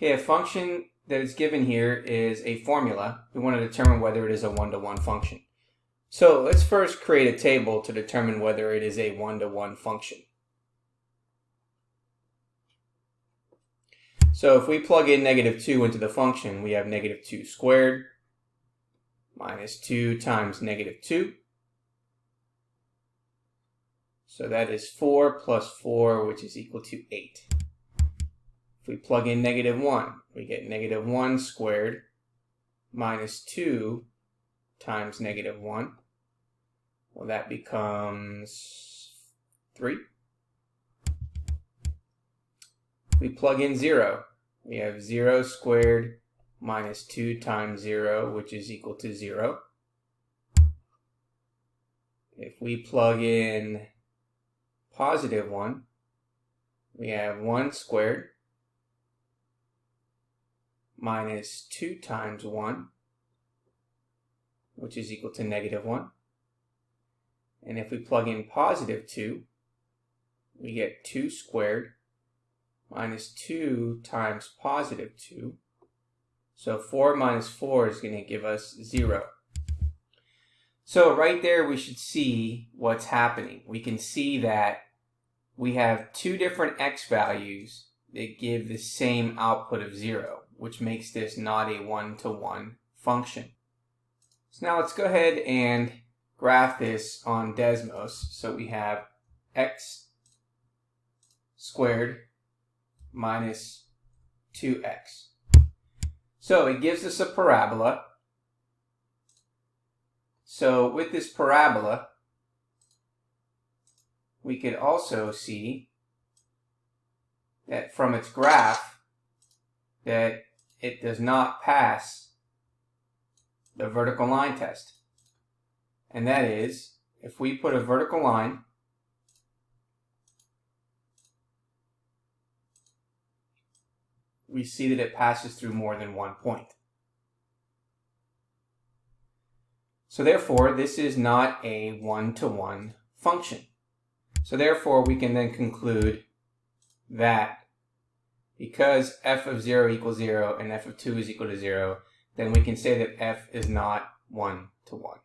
Okay, a function that is given here is a formula. We want to determine whether it is a one-to-one function. So let's first create a table to determine whether it is a one-to-one function. So if we plug in -2 into the function, we have -2 squared minus 2 times -2. So that is 4 plus 4, which is equal to 8. If we plug in -1, we get -1 squared minus 2 times -1. Well, that becomes 3. If we plug in 0, we have 0 squared minus 2 times 0, which is equal to 0. If we plug in +1, we have 1 squared minus 2 times 1, which is equal to -1. And if we plug in +2, we get 2 squared minus 2 times +2. So 4 minus 4 is going to give us 0. So right there we should see what's happening. We can see that we have two different x values that give the same output of 0, which makes this not a one-to-one function. So now let's go ahead and graph this on Desmos. So we have x squared minus 2x. So it gives us a parabola. So with this parabola, we could also see that from its graph that it does not pass the vertical line test. And that is, if we put a vertical line we see that it passes through more than one point. So therefore, this is not a one-to-one function. So therefore, we can then conclude that because f of 0 equals 0 and f of 2 is equal to 0, then we can say that f is not one-to-one.